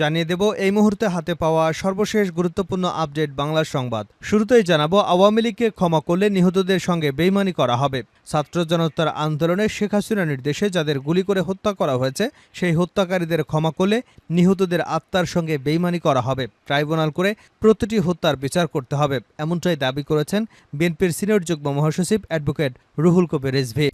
জানিয়ে দেব এই মুহূর্তে হাতে পাওয়া সর্বশেষ গুরুত্বপূর্ণ আপডেট বাংলা সংবাদ। শুরুতেই জানাবো, আওয়ামী লীগকে ক্ষমা করলে নিহতদের সঙ্গে বেইমানি করা হবে। ছাত্র জনতার আন্দোলনে শেখ হাসিনার নির্দেশে যাদের গুলি করে হত্যা করা হয়েছে সেই হত্যাকারীদের ক্ষমা করলে নিহতদের আত্মার সঙ্গে বেইমানি করা হবে। ট্রাইব্যুনাল করে প্রতিটি হত্যার বিচার করতে হবে, এমনটাই দাবি করেছেন বিএনপির সিনিয়র যুগ্ম মহাসচিব অ্যাডভোকেট রুহুল কবির রিজভী।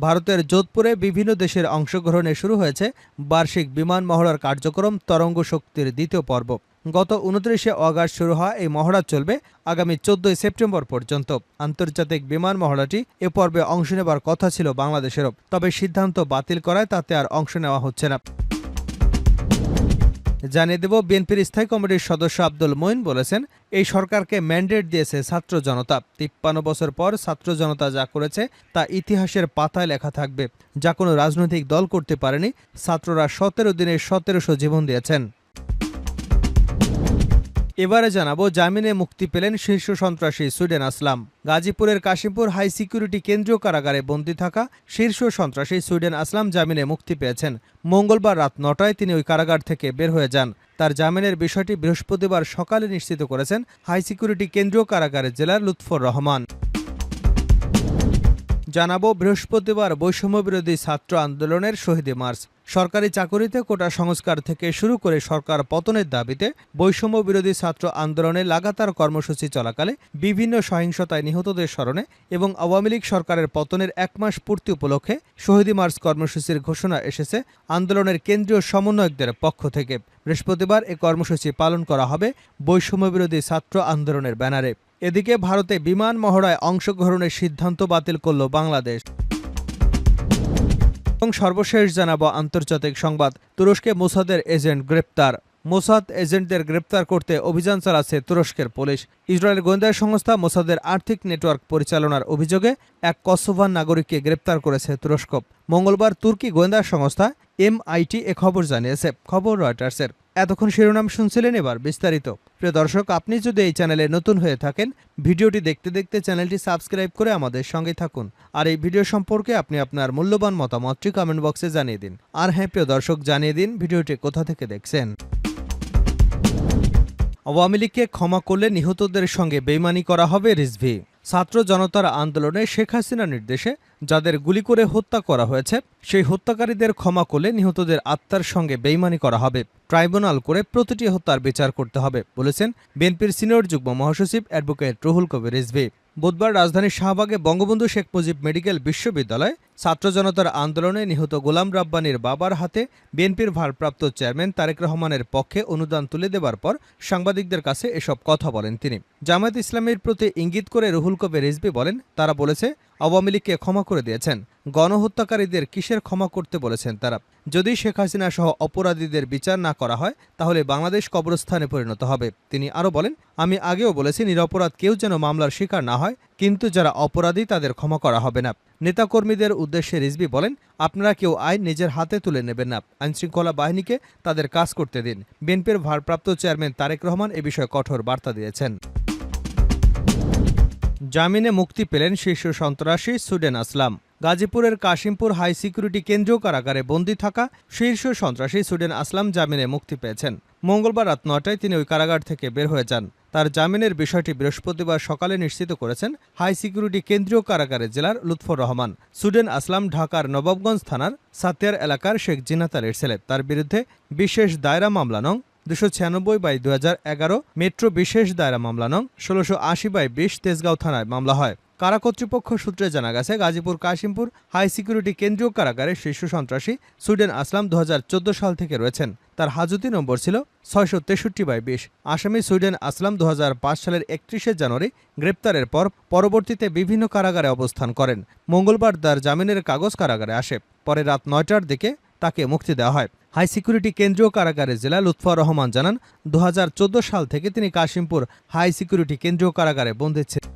ভারতের যোধপুরে বিভিন্ন দেশের অংশগ্রহণে শুরু হয়েছে বার্ষিক বিমান মহড়ার কার্যক্রম তরঙ্গ শক্তির দ্বিতীয় পর্ব। গত 29শে অগাস্ট শুরু হওয়া এই মহড়া চলবে আগামী 14ই সেপ্টেম্বর পর্যন্ত। আন্তর্জাতিক বিমান মহড়াটি এ পর্বে অংশ নেবার কথা ছিল বাংলাদেশেরও, তবে সিদ্ধান্ত বাতিল করায় তাতে আর অংশ নেওয়া হচ্ছে না। জানিয়ে দেব, বিএনপির স্থায়ী কমিটির সদস্য আব্দুল মঈন বলেছেন, এই সরকারকে ম্যান্ডেট দিয়েছে ছাত্র জনতা। 53 বছর পর ছাত্র জনতা যা করেছে তা ইতিহাসের পাতায় লেখা থাকবে, যা কোনো রাজনৈতিক দল করতে পারেনি। ছাত্ররা 17 দিনে 1700 জীবন দিয়েছেন। এবারে জানাবো, জামিনে মুক্তি পেলেন শীর্ষ সন্ত্রাসী সুইডেন আসলাম। গাজীপুরের কাশিমপুর হাই সিকিউরিটি কেন্দ্রীয় কারাগারে বন্দী থাকা শীর্ষ সন্ত্রাসী সুইডেন আসলাম জামিনে মুক্তি পেয়েছেন। মঙ্গলবার রাত 9টায় তিনি ওই কারাগার থেকে বের হয়ে যান। তার জামিনের বিষয়টি বৃহস্পতিবার সকালে নিশ্চিত করেছেন হাই সিকিউরিটি কেন্দ্রীয় কারাগারের জেলার লুৎফর রহমান। জানাবো, বৃহস্পতিবার বৈষম্যবিরোধী ছাত্র আন্দোলনের শহীদী মার্চ। সরকারি চাকুরিতে কোটা সংস্কার থেকে শুরু করে সরকার পতনের দাবিতে বৈষম্যবিরোধী ছাত্র আন্দোলনে লাগাতার কর্মসূচি চলাকালে বিভিন্ন সহিংসতায় নিহতদের স্মরণে এবং আওয়ামী লীগ সরকারের পতনের 1 মাস পূর্তি উপলক্ষে শহীদী মার্চ কর্মসূচির ঘোষণা এসেছে আন্দোলনের কেন্দ্রীয় সমন্বয়কদের পক্ষ থেকে। বৃহস্পতিবার এ কর্মসূচি পালন করা হবে বৈষম্যবিরোধী ছাত্র আন্দোলনের ব্যানারে। এদিকে ভারতে বিমান মহড়ায় অংশগ্রহণের সিদ্ধান্ত বাতিল করল বাংলাদেশ। এবং সর্বশেষ জানাবো আন্তর্জাতিক সংবাদ, তুরস্কে মোসাদের এজেন্ট গ্রেপ্তার। মোসাদ এজেন্টদের গ্রেপ্তার করতে অভিযান চালাচ্ছে তুরস্কের পুলিশ। ইসরায়েলের গোয়েন্দা সংস্থা মোসাদের আর্থিক নেটওয়ার্ক পরিচালনার অভিযোগে এক কসোভান নাগরিককে গ্রেপ্তার করেছে তুরস্ক। মঙ্গলবার তুর্কি গোয়েন্দা সংস্থা MIT এ খবর জানিয়েছে। খবর রয়টার্সের। এতক্ষণ শিরোনাম শুনছিলেন, এবার বিস্তারিত। প্রিয় দর্শক, আপনি যদি এই চ্যানেলে নতুন হয়ে থাকেন, ভিডিওটি দেখতে দেখতে চ্যানেলটি সাবস্ক্রাইব করে আমাদের সঙ্গে থাকুন। আর এই ভিডিও সম্পর্কে আপনি আপনার মূল্যবান মতামতটি কমেন্ট বক্সে জানিয়ে দিন। আর হ্যাঁ প্রিয় দর্শক, জানিয়ে দিন ভিডিওটি কোথা থেকে দেখছেন। আওয়ামী লীগকে ক্ষমা করলে নিহতদের সঙ্গে বেইমানি করা হবে রিজভী। ছাত্র জনতার আন্দোলনে শেখ হাসিনার নির্দেশে যাদের গুলি করে হত্যা করা হয়েছে সেই হত্যাকারীদের ক্ষমা করলে নিহতদের আত্মার সঙ্গে বেইমানি করা হবে। ট্রাইব্যুনাল করে প্রতিটি হত্যার বিচার করতে হবে বলেছেন বিএনপির সিনিয়র যুগ্ম মহাসচিব অ্যাডভোকেট রুহুল কবির রিজভী। বুধবার রাজধানীর শাহবাগে বঙ্গবন্ধু শেখ মুজিব মেডিকেল বিশ্ববিদ্যালয়ে ছাত্র জনতার আন্দোলনে নিহত গোলাম রাব্বানীর বাবার হাতে বিএনপির ভারপ্রাপ্ত চেয়ারম্যান তারেক রহমানের পক্ষে অনুদান তুলে দেবার পর সাংবাদিকদের কাছে এসব কথা বলেন তিনি। জামায়াত ইসলামীর প্রতি ইঙ্গিত করে রুহুল কবির রিজভী বলেন, তারা বলেছে আওয়ামী লীগকে ক্ষমা করে দিয়েছেন, গণহত্যাকারীদের কিসের ক্ষমা করতে বলেছেন তারা? যদি শেখ হাসিনা সহ অপরাধীদের বিচার না করা হয় তাহলে বাংলাদেশ কবরস্থানে পরিণত হবে। তিনি আরও বলেন, আমি আগেও বলেছি নিরপরাধ কেউ যেন মামলার শিকার না হয়, কিন্তু যারা অপরাধী তাদের ক্ষমা করা হবে না। নেতাকর্মীদের উদ্দেশ্যে রিজভী বলেন, আপনারা কেউ আইন নিজের হাতে তুলে নেবেন না, আইনশৃঙ্খলা বাহিনীকে তাদের কাজ করতে দিন। বিএনপির ভারপ্রাপ্ত চেয়ারম্যান তারেক রহমান এ বিষয়ে কঠোর বার্তা দিয়েছেন। জামিনে মুক্তি পেলেন শীর্ষ সন্ত্রাসী সুইডেন আসলাম। গাজীপুরের কাশিমপুর হাই সিকিউরিটি কেন্দ্রীয় কারাগারে বন্দী থাকা শীর্ষ সন্ত্রাসী সুইডেন আসলাম জামিনে মুক্তি পেয়েছেন। মঙ্গলবার রাত 9টায় তিনি ওই কারাগার থেকে বের হয়ে যান। তার জামিনের বিষয়টি বৃহস্পতিবার সকালে নিশ্চিত করেছেন হাই সিকিউরিটি কেন্দ্রীয় কারাগারের জেলার লুৎফর রহমান। সুইডেন আসলাম ঢাকার নবাবগঞ্জ থানার সাতিয়ার এলাকার শেখ জিনাত আলীর ছেলে। তার বিরুদ্ধে বিশেষ দায়রা মামলা নং 296/2011 মেট্রো বিশেষ দায়রা মামলা নং 1680/20 তেজগাঁও থানায় মামলা হয়। কারা কর্তৃপক্ষ সূত্রে জানা গেছে, গাজীপুর কাশিমপুর হাই সিকিউরিটি কেন্দ্রীয় কারাগারে শীর্ষ সন্ত্রাসী সুইডেন আসলাম 2014 সাল থেকে রয়েছেন। তার হাজতি নম্বর ছিল 663/20। আসামি সুইডেন আসলাম 2005 সালের 31শে জানুয়ারি গ্রেপ্তারের পর পরবর্তীতে বিভিন্ন কারাগারে অবস্থান করেন। মঙ্গলবার তার জামিনের কাগজ কারাগারে আসে। পরে রাত 9টার দিকে তাকে মুক্তি দেওয়া হয়। হাই সিকিউরিটি কেন্দ্রীয় কারাগারের জেলা লুৎফর রহমান জানান, 2014 সাল থেকে তিনি কাশিমপুর হাই সিকিউরিটি কেন্দ্রীয় কারাগারে বন্দী ছিলেন।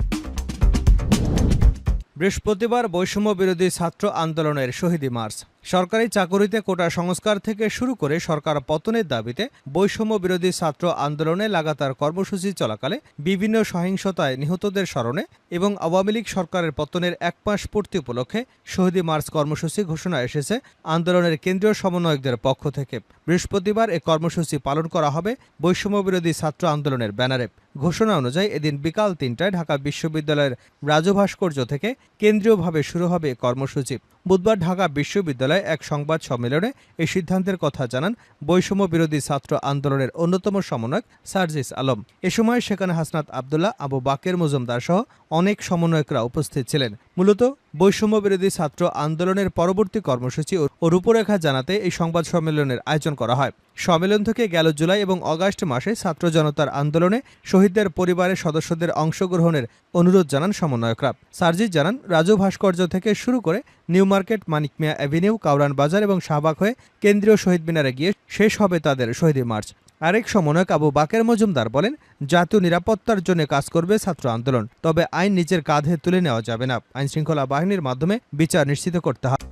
বৃহস্পতিবার বৈষম্য বিরোধী ছাত্র আন্দোলনের শহীদী মার্চ। সরকারি চাকুরিতে কোটা সংস্কার থেকে শুরু করে সরকার পতনের দাবিতে বৈষম্য বিরোধী ছাত্র আন্দোলনে লাগাতার কর্মসূচি চলাকালে বিভিন্ন সহিংসতায় নিহতদের স্মরণে এবং আওয়ামী লীগ সরকারের পতনের ১ মাস পূর্তি উপলক্ষে শহীদ মার্চ কর্মসূচি ঘোষণা এসেছে আন্দোলনের কেন্দ্রীয় সমন্বয়কদের পক্ষ থেকে। বৃহস্পতিবার এ কর্মসূচি পালন করা হবে বৈষম্য বিরোধী ছাত্র আন্দোলনের ব্যানারে। ঘোষণা অনুযায়ী এদিন বিকাল ৩টায় ঢাকা বিশ্ববিদ্যালয়ের রাজু ভাস্কর্য থেকে কেন্দ্রীয়ভাবে শুরু হবে কর্মসূচি। বুধবার ঢাকা বিশ্ববিদ্যালয়ে এক সংবাদ সম্মেলনে এই সিদ্ধান্তের কথা জানান বৈষম্য বিরোধী ছাত্র আন্দোলনের অন্যতম সমন্বয়ক সার্জিস আলম। এ সময় সেখানে হাসনাত আবদুল্লাহ, আবু বাকের মজুমদার সহ অনেক সমন্বয়করা উপস্থিত ছিলেন। মূলত বৈষম্য বিরোধী ছাত্র আন্দোলনের পরবর্তী কর্মসূচি ও রূপরেখা জানাতে এই সংবাদ সম্মেলনের আয়োজন করা হয়। সম্মেলন থেকে গেল জুলাই এবং আগস্ট মাসে ছাত্র জনতার আন্দোলনে শহীদদের পরিবারের সদস্যদের অংশগ্রহণের অনুরোধ জানান সমন্বয়করা। সার্জিস জানান, রাজু ভাস্কর্য থেকে শুরু করে নিউ মার্কেট, মানিক মিয়া অ্যাভিনিউ, কাউরান বাজার এবং শাহবাগ হয়ে কেন্দ্রীয় শহীদ মিনারে গিয়ে শেষ হবে তাদের শহীদ মার্চ। আরেক সমন্বয়ক আবু বাকের মজুমদার বলেন, জাতীয় নিরাপত্তার জন্য কাজ করবে ছাত্র আন্দোলন, তবে আইন নিজের কাঁধে তুলে নেওয়া যাবে না। আইনশৃঙ্খলা বাহিনীর মাধ্যমে বিচার নিশ্চিত করতে হবে।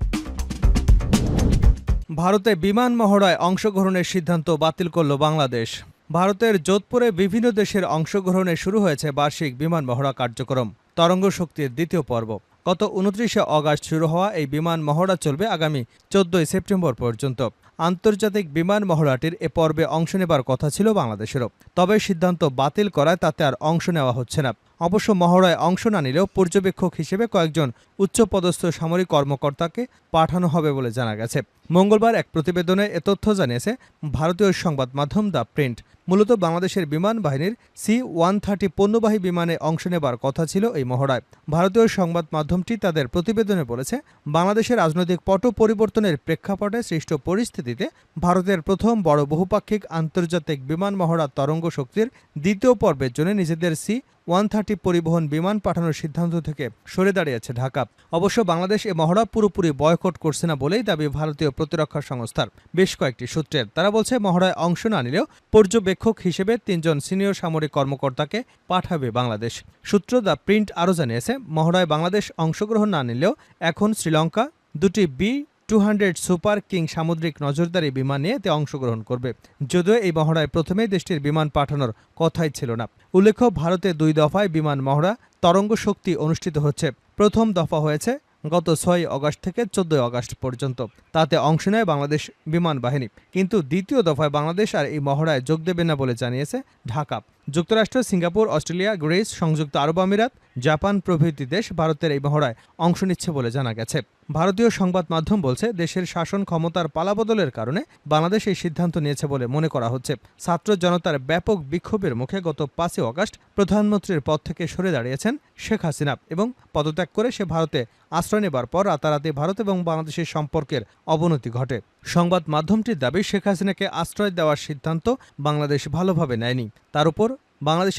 ভারতে বিমান মহড়ায় অংশগ্রহণের সিদ্ধান্ত বাতিল করল বাংলাদেশ। ভারতের যোধপুরে বিভিন্ন দেশের অংশগ্রহণে শুরু হয়েছে বার্ষিক বিমান মহড়া কার্যক্রম তরঙ্গ শক্তির দ্বিতীয় পর্ব। গত ২৯শে আগস্ট শুরু হওয়া এই বিমান মহড়া চলবে আগামী ১৪ই সেপ্টেম্বর পর্যন্ত। আন্তর্জাতিক বিমান মহড়াটির এ পর্বে অংশ নেবার কথা ছিল বাংলাদেশেরও, তবে সিদ্ধান্ত বাতিল করায় তাতে আর অংশ নেওয়া হচ্ছে না। অবশ্য মহড়ায় অংশ না নিলেও পর্যবেক্ষক হিসেবে কয়েকজন উচ্চপদস্থ সামরিক কর্মকর্তাকে পাঠানো হবে বলে জানা গেছে। মঙ্গলবার এক প্রতিবেদনে এ তথ্য জানিয়েছে ভারতীয় সংবাদ মাধ্যম দ্য প্রিন্ট। মূলত বাংলাদেশের বিমান বাহিনীর C-130 পণ্যবাহী বিমানে অংশ নেবার কথা ছিল এই মহড়ায়। ভারতীয় সংবাদ মাধ্যমটি তাদের প্রতিবেদনে বলেছে, বাংলাদেশের রাজনৈতিক পট পরিবর্তনের প্রেক্ষাপটে সৃষ্ট পরিস্থিতিতে ভারতের প্রথম বড় বহুপাক্ষিক আন্তর্জাতিক বিমান মহড়া তরঙ্গ শক্তির দ্বিতীয় পর্বের জন্য নিজেদের C-130 পরিবহন বিমান পাঠানোর সিদ্ধান্ত থেকে সরে দাঁড়িয়েছে ঢাকা। অবশ্য বাংলাদেশ এ মহড়া পুরোপুরি বয়কট করছে না বলেই দাবি ভারতীয় প্রতিরক্ষা সংস্থার বেশ কয়েকটি সূত্রের। তারা বলছে, মহড়ায় অংশ না নিলেও পর্যবেক্ষক হিসেবে ৩ জন সিনিয়র সামরিক কর্মকর্তাকে পাঠাবে বাংলাদেশ। সূত্র দ্য প্রিন্ট আরও জানিয়েছে, মহড়ায় বাংলাদেশ অংশগ্রহণ না নিলেও এখন শ্রীলঙ্কা দুটি B-200 সুপার কিং সামুদ্রিক নজরদারি বিমান নিয়ে এতে অংশগ্রহণ করবে। যদিও এই মহড়ায় প্রথমেই দেশটির বিমান পাঠানোর কথাই ছিল না। উল্লেখ্য, ভারতে ২ দফায় বিমান মহড়া তরঙ্গ শক্তি অনুষ্ঠিত হচ্ছে। প্রথম দফা হয়েছে গত ৬ আগস্ট থেকে ১৪ আগস্ট পর্যন্ত। তাতে অংশ নেয় বাংলাদেশ বিমান বাহিনী, কিন্তু দ্বিতীয় দফায় বাংলাদেশ আর এই মহড়ায় যোগ দেবে না বলে জানিয়েছে ঢাকা। যুক্তরাষ্ট্র, সিঙ্গাপুর, অস্ট্রেলিয়া, গ্রিস, সংযুক্ত আরব আমিরাত, জাপান প্রভৃতি দেশ ভারতের এই মহড়ায় অংশ নিচ্ছে বলে জানা গেছে। ভারতীয় সংবাদ মাধ্যম বলছে, দেশের শাসন ক্ষমতার পালাবদলের কারণে বাংলাদেশ এই সিদ্ধান্ত নিয়েছে বলে মনে করা হচ্ছে। ছাত্র জনতার ব্যাপক বিক্ষোভের মুখে গত ৫ আগস্ট প্রধানমন্ত্রীর পদ থেকে সরে দাঁড়িয়েছেন শেখ হাসিনা এবং পদত্যাগ করে সে ভারতে আশ্রয় নেবার পর রাতারাতি ভারত এবং বাংলাদেশের সম্পর্কের অবনতি ঘটে। সংবাদ মাধ্যমটির দাবি, শেখ হাসিনাকে আশ্রয় দেওয়ার সিদ্ধান্ত বাংলাদেশ ভালোভাবে নেয়নি। তার উপর বাংলাদেশের